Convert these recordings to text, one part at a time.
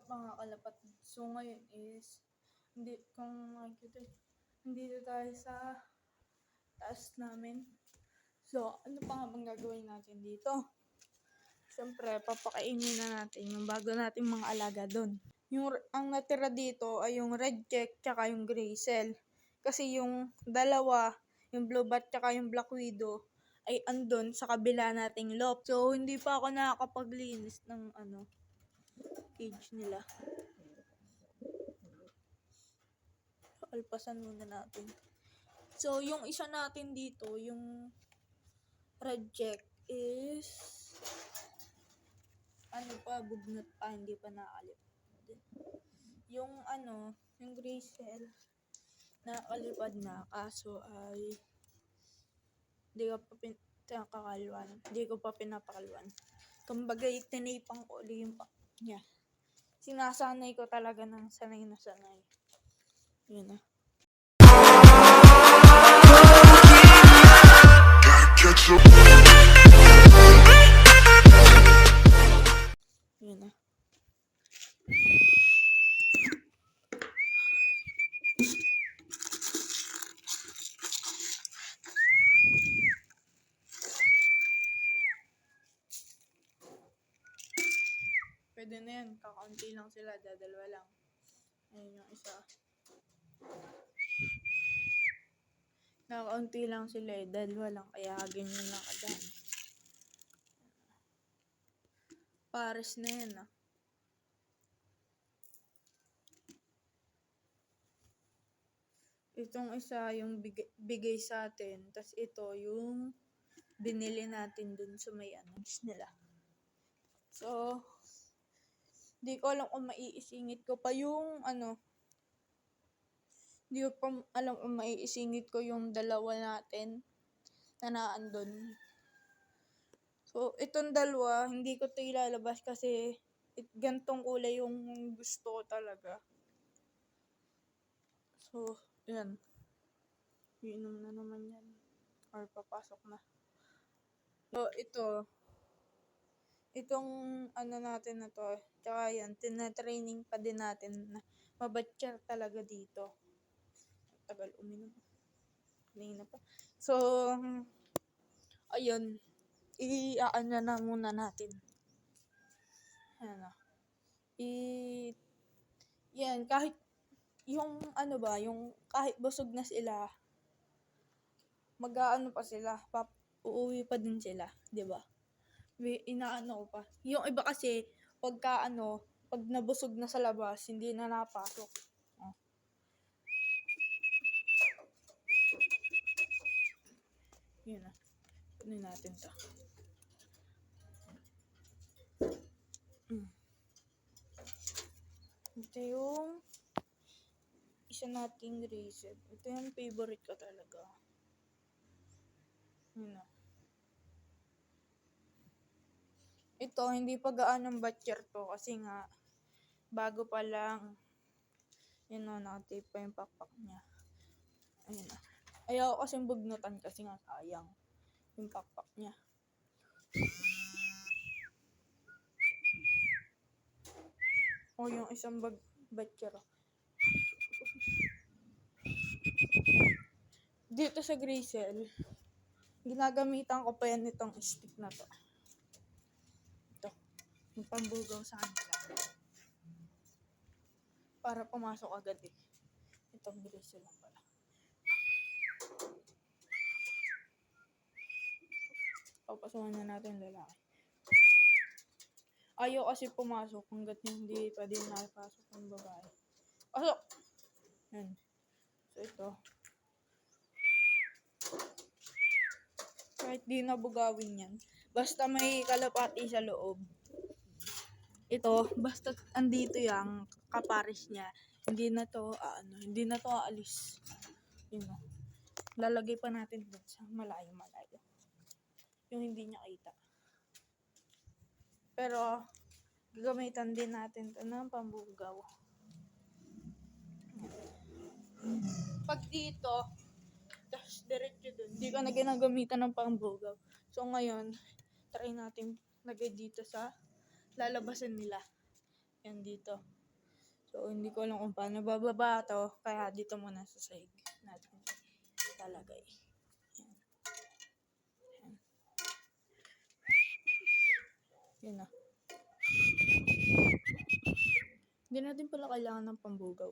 mga kalapat. So ngayon is, hindi, kung makikita, nandito tayo sa taas namin. So, ano pa nga bang gagawin natin dito? Siyempre, papakainin na natin yung bago nating mga alaga doon. Ang natira dito ay yung red check tsaka yung gray cell. Kasi yung dalawa, yung blue bat tsaka yung black widow, ay andon sa kabila nating loft. So, hindi pa ako nakakapaglinis ng cage nila. Alpasan muna natin. So, yung isa natin dito, yung red check is bugnot pa, hindi pa nakalip. Yung yung gray cell, nakalipad na, kaso ay hindi ko pa pinapakalwan. Kumbaga, tinipang ko ulit yung niya. Sinasanay ko talaga ng sanay na sanay. Yun na. Yun na. Pwede na yan. Kakaunti lang sila. Dadalawa lang. Ayun yung isa. Kakaunti lang sila eh. Dalawa lang. Kaya ganyan lang kadami. Pares na yan ah. Itong isa yung bigay sa atin. Tapos ito yung binili natin dun sa may nila. So, di ko alam kung maiisingit ko pa yung di ko pa alam kung maiisingit ko yung dalawa natin na naandun. So, itong dalawa, hindi ko ito ilalabas kasi gantong kulay yung gusto ko talaga. So, yan. Iinom na naman yan. Or papasok na. So, itong natin na to, tsaka yan, tinatraining pa din natin na mabatsyar talaga dito. Tagal uminom. Kanina pa. So, ayun. I-aanya na muna natin. Yan, kahit yung yung kahit busog na sila, pa sila, uuwi pa din sila, 'di ba? Inaano ko pa. Yung iba kasi pag nabusog na sa labas, hindi na napasok. Oh. Yun na. Kunin natin 'to. Ito yung isa nating reset. Ito yung favorite ko talaga. Yun na. Ito, hindi pa gaanong batcher to kasi nga, bago pa lang, nakatape pa yung pakpak niya. Ayun na. Ayaw kasing bugnutan kasi nga sayang yung pakpak niya. O yung isang batcher. Dito sa Grisel, ginagamitan ko pa yan itong stick na to. Ito, yung pambugaw sa kanila. Para pumasok agad eh. Itong Grisel lang pala. Papasukan na natin lalaki. Ayaw kasi pumasok hanggat hindi pa din nakapasok ng babae. Pasok! Yan. So ito. Kahit di nabugawin yan. Basta may kalapati sa loob. Ito, basta andito yung kapares niya. Hindi na to aalis. Yun o. Lalagay pa natin dun sa malayo. Yung hindi niya kita. Pero, gagamitan din natin ito ng pambugaw. Pag dito, tapos diretso dun, hindi ko na ginagamitan ng pambugaw. So ngayon, try natin lagay dito sa lalabasan nila. Yan dito. So, hindi ko alam kung paano bababa to. Kaya dito muna sa sahig natin talagay. Yan na. Hindi natin pala kailangan ng pambugaw.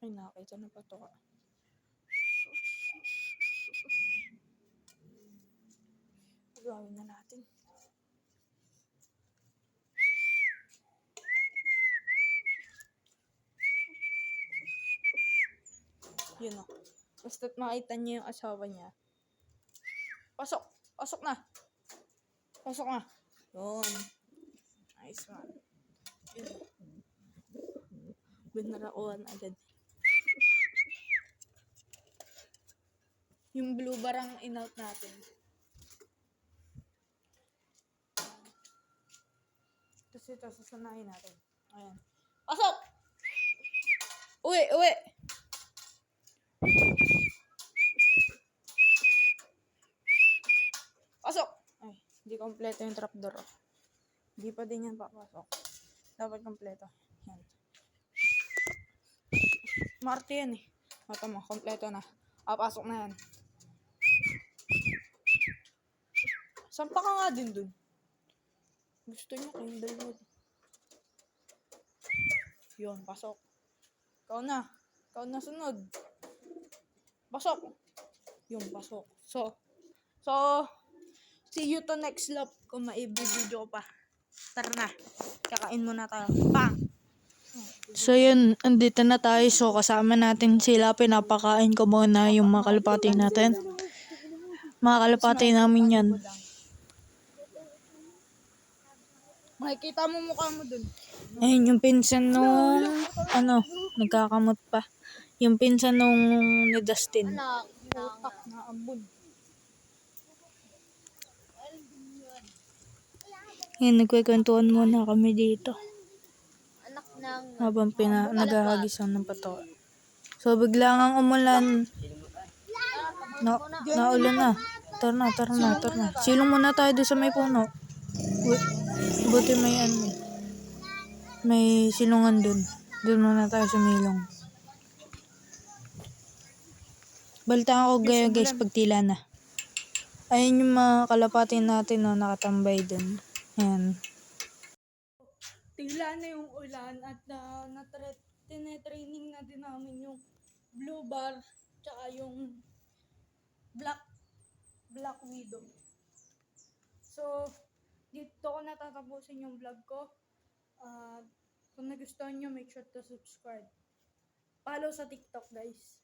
Ay, nakakita na pa to ka. Gawin na natin. Yun o. Basta't makita niya yung asawa niya. Pasok! Pasok na! Pasok na! Yun. Nice one. Yun. Binarakuan agad. Yung blue bar ang in-out natin. Tapos ito, sasanayin natin. Ayan. Pasok! Uwi! Uwi! Pasok! Ay, hindi kompleto yung trapdoor. Hindi pa din yan papasok. Dapat kompleto. Yan. Marte yan eh. Mata mo, kompleto na. Pasok na yan. Sampa ka nga din dun. Gusto nyo kayong dalawa. Yun, pasok. Ikaw na. Ikaw na sunod. Pasok. Yun, pasok. So, see you to next lap kung maibibidyo ko pa. Tara na. Kakain muna tayo. Bang! So yun, andito na tayo. So kasama natin sila. Pinapakain ko muna yung mga kalapati natin. Mga kalapati namin yan. Makikita mo mukha mo dun. Ayun yung pinsan nung, nagkakamot pa. Yung pinsan nung ni Dustin. Utak na ambon. Yan, nagkikwentuhan muna kami dito. Habang naghahagisan ng pato. So, bigla ngang umulan. Naulan na. Tara na. Silong muna tayo doon sa may puno. Buti may silungan doon. Doon muna tayo sumilong. Balitaan ko guys pagtila na. Ayun yung mga kalapati natin nakatambay doon. Ayan. Tila na yung ulan at tinetraining na din namin yung blue bar tsaka yung black widow. So, dito ko natatapusin yung vlog ko. Kung nagustuhan nyo, make sure to subscribe. Follow sa TikTok guys.